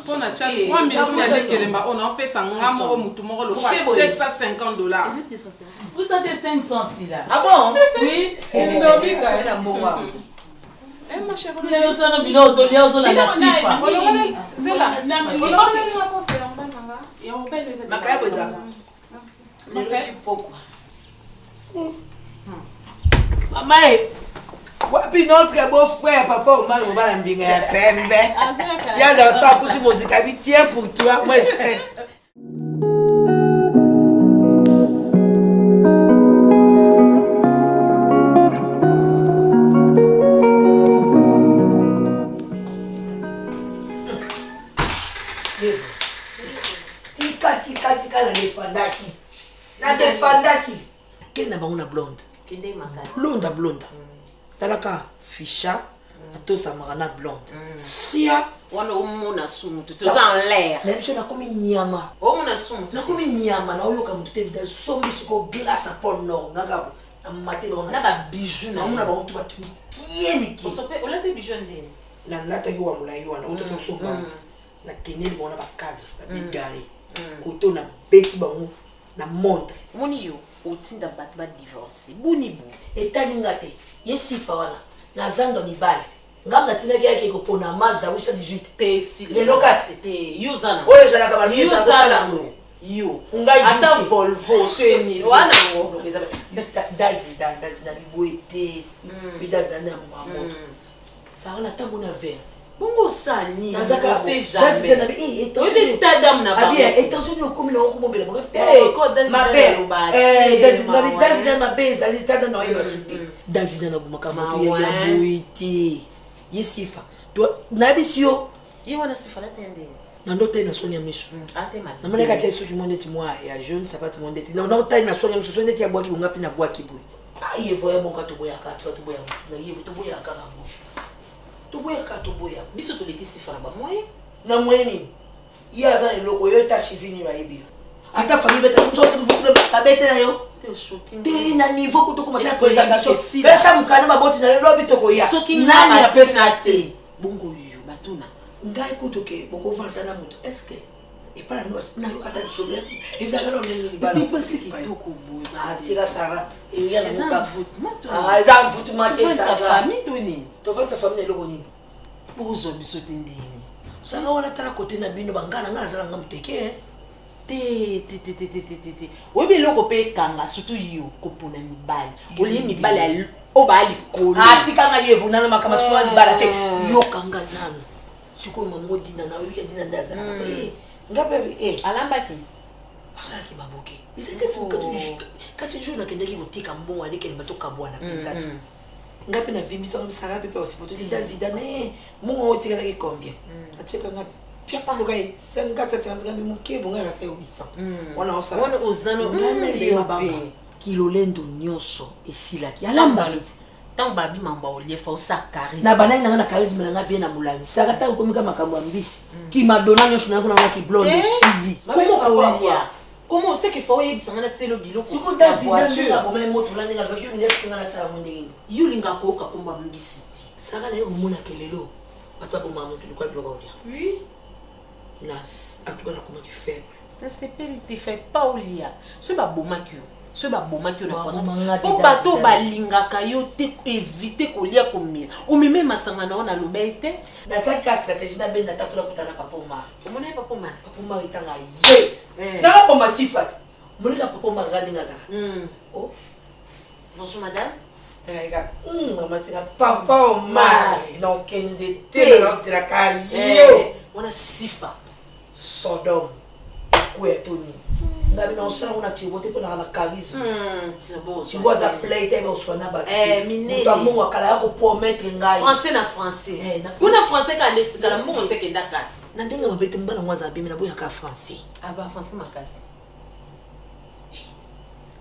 On a chat 3 000 kelemba on a pesa ngamo mutu moko le $750. Vous savez 500 si là. Ah bon? Oui. Ndobika ela mbongo. Ma chérie. Il y a aussi un bilot de lien de la C'est là. Maman, wapi notre beau frère, papa, au mal, on va l'embiner à pembe. Il y a dans ça, pour tu musique, tiens pour toi, moi, espèce. Tika na defandaki. Quelle n'a pas une blonde? Blonde. Talaka ficha, ato samarana blonde. Sia, on a soum, tout ça en l'air. Même chose na komi nyama. On a soum. Na komi nyama na oyo comme tout est dans sombi suko glace à port nord. Ngaka na maté on a ba bijou na. On a ba tout batu kiemiki. On s'appelle on a des bijoux ndeni. La nata yo wa mula yo na oto to somba. Na keneli bona ba câble, ba bigare. Koto na beti bango na montre. Moni yo otinda bat ba divorce. Buni bu. Etani ngate. Yesifa wana. Na zando ni bali. Ngam tina yake ko pona match da 18 tesi. Le lokat te yuzana. Oyo jala kama ni yuzana ngo. Yo. Ngai ata Volvo sweni. Wana ngo. Dazi na biboe tesi. Dazi na maman. Ça on attend mon verte. Bongo sani, nazaka c'est jamais. Oui, ta dame n'a pas. Bien, attention au commun au commun bela. Ma belle, dazi ma belle, ali tada na iba suti. Dazi na bumaka ma ya boiti. Yesifa. To na bisio. Yi wana sifa la tende. Nando tena sonia misu. Ate mal. Na mona kati suki monde ti moi ya jeune ça pas tout monde ti. Na tena sonia misu sonia ti ya boaki bunga pina boaki boy. Aye voya mon ka to boya ka to boya. Na yevu to boya ka ba. Toboya biso to leki sifara ba moye na moyeni ya za eloko yo ta chivini ba yebi ata famille beta njoto vous ba beta na yo te choqué te na niveau ko to ko mata ko za kacho pesa mukana maboti na lo bito ko ya nani ya pesa te bongo yo batuna ngai ko to ke boko vanta na muto est-ce que et pas na yo kata sobe ezala lo nini ba people siki to ko boza asira sara et ya na vote mato za vote mate sa famille toni to vanta famille eloko nini bozo biso tendeni sanga wana tala kote na bino bangana ngana sala ngam teke te webi loko pe kanga surtout yo kopona mibali oli mibali ali o ba ali kolo tika nga yevu nana makama swa ni bala te yo kanga nana siko mamo dina na wi dina ndaza ngape alambaki asala ki maboke isenge sikatu kasi jour na kendeki kotika mbongo alike ni batoka bwana pitati ngapi na vimisa comme ça rapide aussi pour te dire Zidane mon on tire avec combien acheka ngapi pia pa lokai 5450 ngapi muke bonga la fait 800 on a ça on ozano kilo lendo nyoso esilaki alambalit tant babi mamba olie fa osakari na banai na charisme na ngapi na mulangi sakata komika makambo ambisi ki madonna nyoso na kuna ki blonde sili comment c'est qu'il faut y bisanga tselo biloko siko Zidane na bomai moto landi na bakio ngene singa na sala mundingi yulinga ko ka komba mbisiti saka na yo mona kelelo bato ba mamu tulikuwa biloko olia oui na atuka na comment tu fais ça s'appelle te fait pas olia ce ba bomakio na poison po bato balingaka yo te éviter kolia komila omeme masanga na ona lobete na ça ka stratégie na benda tapula kutana papa ma omone papa ma itanga ye na ko masifat mulika papa ma ngani ngaza oh bonjour madame Tega mama sika papa ma non kende te na sira ka yo wana sifa Sodom kweetoni ngabi na osala una tibote pona na charisme tu vois ça play te bo swana ba minene to amongo akala yako promettre ngai français na français kuna français ka net kala mbongo seke ndaka na ndenga mabete mbala mwaza bimi na boya ka français aba français makasi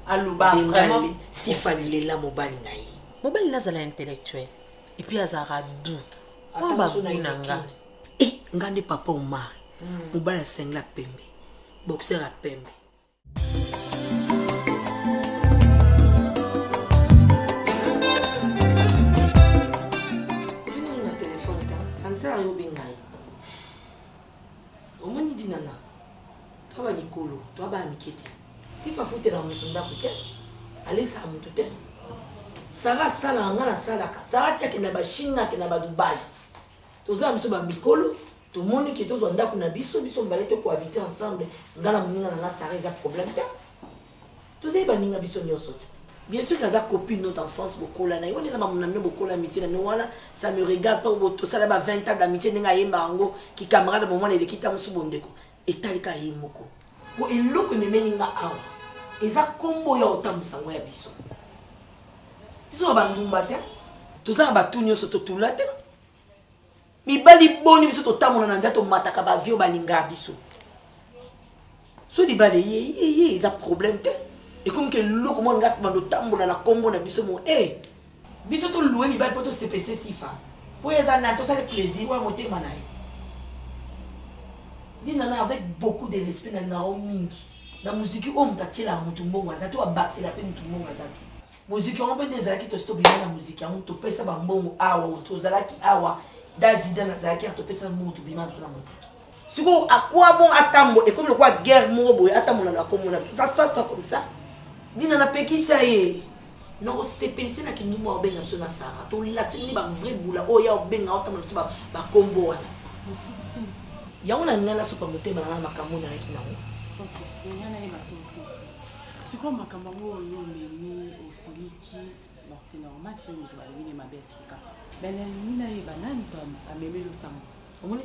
aluba vraiment si fallait la mobile nai mobile nazala intellectuel et puis azara doux aba bunanga ngande papa Omar mobile sengla pembe boxeur à pembe na téléphone ta sansa yo bingai omoni dinana toi ba mikolo toi ba mikete si fa futela mutu ndako te alisa mutu te sara sala ngana salaka sara tiake na bashinga ke na ba Dubai toza miso ba mikolo tout le monde qui est aux ondaks na biso mbale te cohabiter ensemble ngala muninga na sara eza problème te Tous les baninga biso nyosoti. Bien sûr que ça copine notre enfance beaucoup là. On est dans mon ami beaucoup l'amitié mais voilà, ça me regarde pas tout ça là 20 ans d'amitié ninga yemba ngo qui camarade moment les kita musubondeko. Et talika yemoko. Bo eloko me meninga awa. Eza kombo ya otambusango ya biso. Biso bandumba te. Tout ça ba tunyo soto tulate. Mibali boni biso totamona na nzato mataka ba vio balinga biso. So di bale ye eza problème te. Et comme que l'eau comment on a dans le tambour dans la combo na biso mo biso to louer mi bal poto CPC sifa pour les anna to ça le plaisir wa monter manaye dinana avec beaucoup de respect na ngao mingi na musique o mutachela mutu mbongo azati wa back c'est la peine mutu mbongo azati musique on peut des aki to stop bien na musique on to pesa ba mbongo awa to zalaki awa dazida na zalaki to pesa mutu bima na musique siko à quoi bon atambo et comme le quoi guerre mo boy atambo na combo na ça se passe pas comme ça. Dina na pekisa ye non CPC na kindumo obenga biso na Sara to latini ba vrai boula o ya obenga otama biso ba combo wana si ya ona ngana super motema na makambo na yaki nango OK ngana ye baso si c'est quoi makambo yo memi osiliki bon c'est normal so muto ba mine mabesika ben mina ye banani to amemelo sambo omoni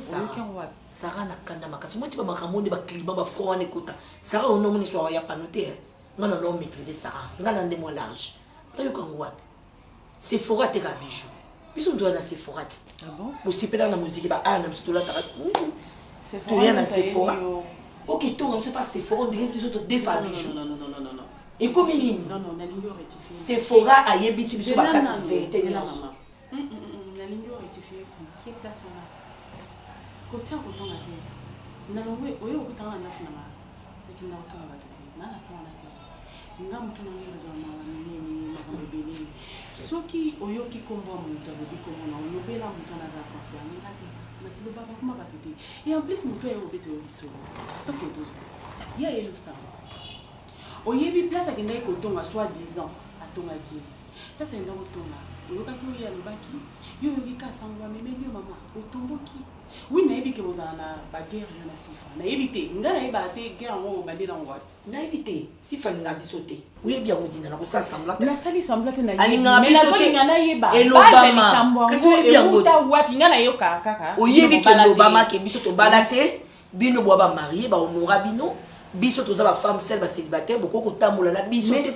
Sara na kanda makasi mo tiba makambo de ba climat ba froid ne kota Sara ono moni so ya panoter on a non maîtriser ça. On a des mots larges. T'as eu quand c'est Sephora te bijou. Puis on doit dans Sephora. Ah bon? Pour si dans la musique bah ah n'aime surtout la terrasse. Tu viens dans Sephora. OK, toi on sait pas Sephora, on dirait plus autres défa bijou. Non. Et comme il non, la ligne rectifiée. Sephora a yebisi biso ba 4 vérité non. La ligne rectifiée qui est place là. Côté on a dit. Na ngwe oyo okutanga na fina. Lakini na otonga ba tete. Na tona nga mutu na ngelo za mama nini mabebele soki oyoki kombo mutu abobi komona olobela mutu na za concerne ngati na kiloba ba kuma batuti et en plus mutu ayo beto biso to ke tozo ya elo sa oyebi place akenda ikotonga soit 10 ans atonga ki place enda kotonga oyoka ki ya lobaki yo yoki kasangwa memeli yo mama otomboki oui nayebi ke bozana na baguerre yo na sifa nayebi te nga nayeba te guerre ngo bandela ngo nayebi te sifa nga biso te oyebi yango dina na kosa semblant na sali semblant na yebi mais la kolinga nga nayeba elobama kasi oyebi yango ta wapi nga nayoka kaka oyebi ke lobama ke biso to bala te bino bwa ba marié ba honora bino biso toza ba femme seule ba célibataire beaucoup kotambola na biso te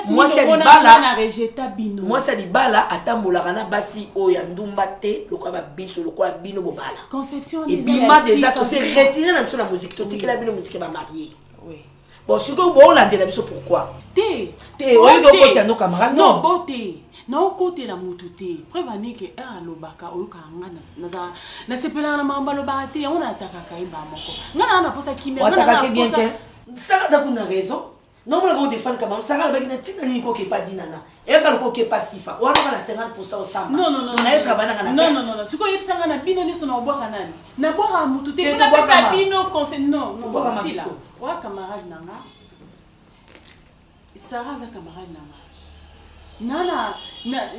moi c'est libala na rejeta bino moi c'est libala atambola kana basi oya ndumba te lokwa ba biso lokwa bino bobala conception et bima déjà to se retirer na biso la musique to tikela bino musique ba marié oui bon ce que bon la de la biso pourquoi te oyo do ko tano camarade non beauté na okote la mutu te preuve ani ke alobaka oyo kanga na sepela na mamba lobaka te on ataka kaimba moko ngana na posa kimia ngana na posa ça za kuna raison non on va défendre comme ça va na tina ni ko ke pas dinana et quand ko ke pas sifa on va na 50% au samba non on a travaillé na non siko yebisanga na bino ni so na obwaka nani na bwaka mutu te na pesa bino conseil non si la wa camarade nanga Sarah za camarade nanga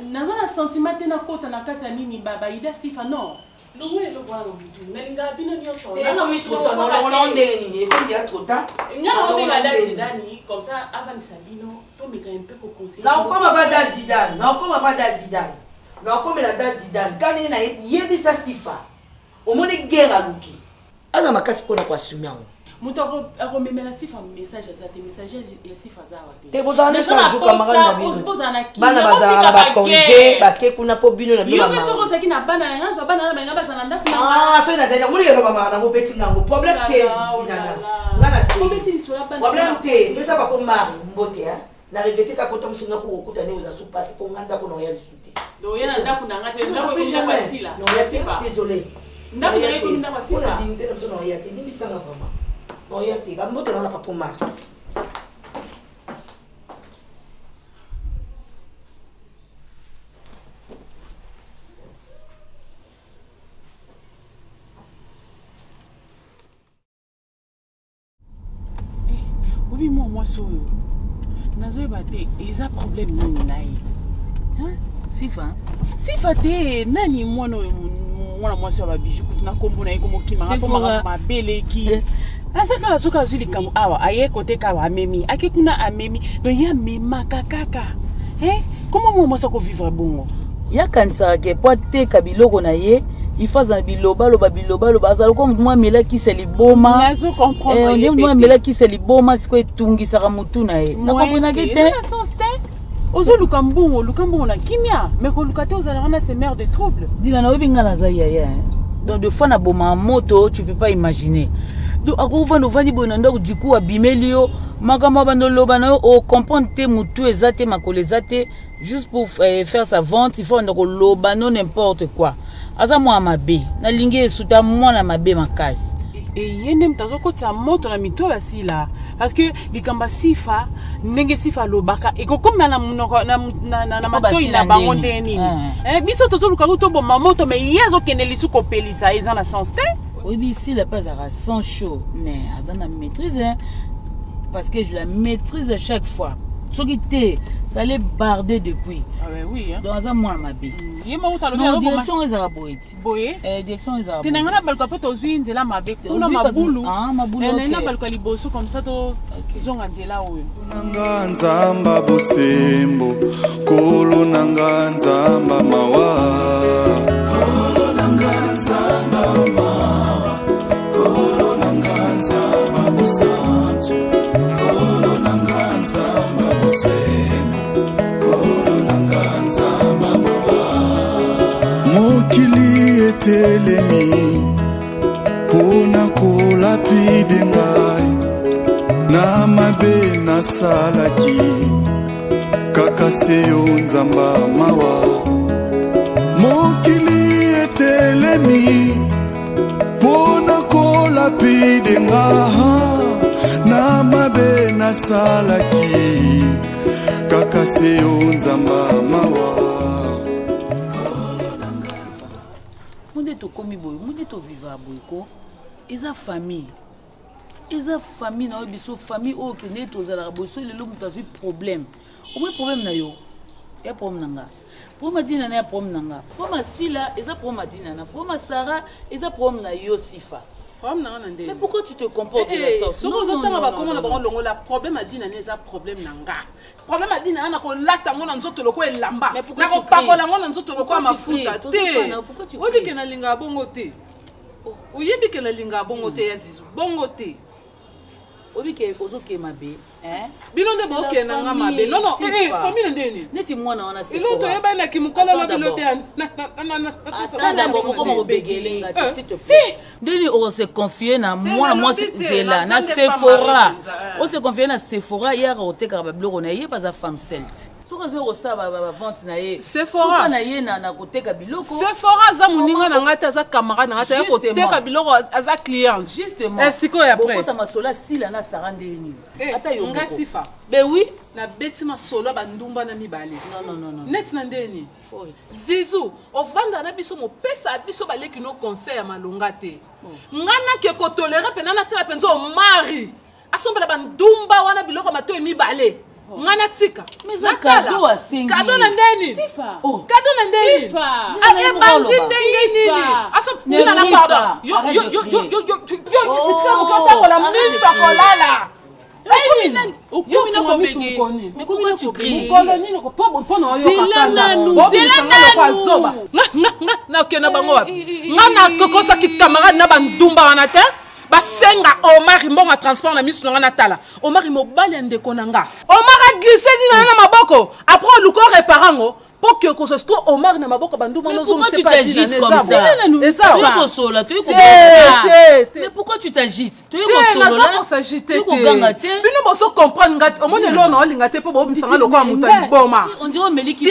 nana sentiment na kota na kata nini baba ida sifa non longwe lo bwana mutu nalinga bino nyosho na mi trop tard on ndeni ni ko dia trop tard nga obe la Zidane comme ça avant Sabino to meka un peu ko conseiller na ko ba da Zidane na ko ba da Zidane na ko me la da Zidane kani na yebi sa sifa o moni guerre aluki aza makasi pona kwa assumer mutu akomemela sifa message azate message ya sifa zawa te bozana change camarade na bino bana bazana ba congé ba ke kuna po bino na bino yo beso ko saki na bana na ngaso bana na benga bazana ndafu na so ina zaina muri yelo mama na ngo beti ngango problème te dinana ngana te problème te besa ba ko mari mbote ha na regretter ka poto msinga ko okuta ne uza supasi ko nganda ko no ya lisuti do yana ndafu na ngate ndako ko shamba sila no ya sifa désolé ndafu ya ko ndako sifa on a dit ndena so no ya te ni bisanga vraiment non ya te ba mbote na pa pour mari oui moi so nazoyeba te eza problème nini na ye sifa te nani mwana mwasi wa babiju kutu na kombo na ye komokima mpo mabeleki asaka soka azwi likambo awa aye kote kawa amemi ake kuna amemi do ya memaka kaka comment moi ça ko vivre bongo yakanisaka ke po ateka biloko na ye ifaza na bilobaloba azala ko mwa amelakisa liboma mwa amelakisa liboma siko etungisaka motu na ye nakomprenaki te ozoluka mbongo luka mbongo na kimia me koluka te ozalaka na semer de trouble dila nayebi nga naza yaya donc de fois na boma moto tu peux pas imaginer donc akovanda ovandi boye na ndako diku abimeli yo makambo bandoloba na yo ocomprendre te motu eza te makolo eza te juste pour faire sa vente il faut anda koloba no n'importe quoi aza mwana mabe nalingi esuta mwana mabe makasi ye nde moto azokotisa moto na mito basila parce que likamba sifa ndenge sifa alobaka ekokomela na monoko na matoi na bango ndenge nini biso tozoluka toboma moto me ye azokende lisu kopelisa eza na sens te oyebi sila mpe azalaka sans chaud mais aza na maîtrise parce que je la maîtrise à chaque fois soki te ça allait barder depuis donc aza mwana mabe non direction ezala boye direction ezala boye tenanga na baluka mpe tozwi nzela mabe kuna mabulu na baluka liboso comme ça tozonga nzela oyo nanga nzamba bosembo kolo nanga nzamba mawa kolo nanga nzamba mawa kolo nanga nzamba bosantu kolo nanga nzamba bosembo kolo nanga nzamba mawa mokili etelemi mpona kolapide ngai na mabe nasalaki kaka seyo nzamba mawa mokili etelemi mpona kolapide nga na mabe nasalaki kaka seyo nzamba mawa munde tokomi boye munde toviva boye ko eza famille na biso famille oyo kende tozalaka boye so lelo moto azwi problème omoi problème na yo ya problème na nga problème adina na ya problème na nga problème asila eza problème adina na problème asara eza problème na yo sifa mais pourquoi tu te comportes de la sorte soko ozotanga bakoma na bango longola problème adina na eza problème na nga problème adina na kolata ngo na nzoto loko elamba na kopakola ngo na nzoto loko mafuta te oyebike na linga bongo te oyebike na linga bongo te ya zizu bongo te obike ozoke mabe bino nde boke na nga mabe non famille ndeni neti mwana wana c'est ilo to yeba na kimukala lobi lobi na bokoma kobegele nga s'il te plaît ndeni on se confier na mwana mwasi zela na Sephora on se confier na Sephora yaka oteka babiloko na ye baza femme celte soka zo kosaba ba vente na ye Sephora na ye na koteka biloko Sephora za muninga na ngata za camarade na ngata ya koteka biloko aza client justement siko ya après bokota masola sila na sarande ni ata yo nga sifa be oui na beti masolo bandumba na mibale non net na ndeni zizu ovanda na biso mopesa biso baleki no conseil ya malonga te ngana ke ko tolérer pena na tela penzo mari asombela bandumba wana biloko mato mibale ngana tika kado asingi kado na ndeni kado na ndeni ale bandi ndenge nini aso tina na pardon yo tika mukata kola misa kolala pourquoi tu cries nakena bango wapi nga nakokosaki camarade na bandumba wana te basenga Omar mbonga transport na misu nga natala Omar mobali ya ndeko na nga Omar a glissé dina na maboko après luko réparango pour que ce soit Omar na maboko banduma no zomo c'est pas dit comme ça mais pourquoi tu t'agites tu es consolo là s'agiter bino boso comprendre ngat o mone lo na olinga te po bo bisanga lokwa mutu boma on dirait Meliki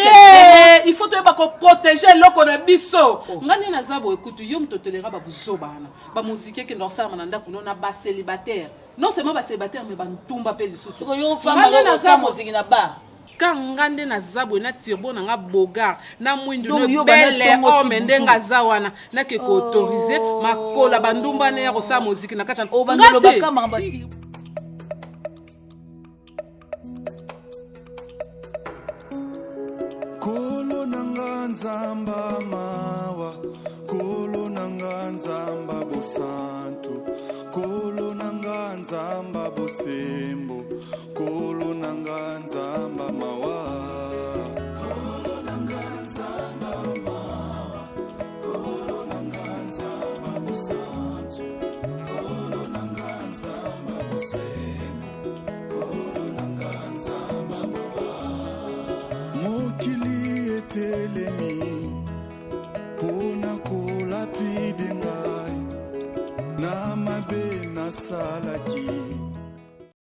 il faut te ba ko protéger loko na biso ngani na zabo écoute yo mtotolera ba buzobana ba musique ke ndosala mananda kuno na ba célibataire non seulement ba célibataire mais ba ntumba pe lisusu yo femme na sa musique na ba kangande na zabwe na tirbo na nga bogar na mwindu no belle homme ndenga zawana na ke ko autoriser makola bandumba ne ya ko sa musique na kata ngate kolo nanga nzamba mawa kolo nanga nzamba bosantu kolo nanga sembo.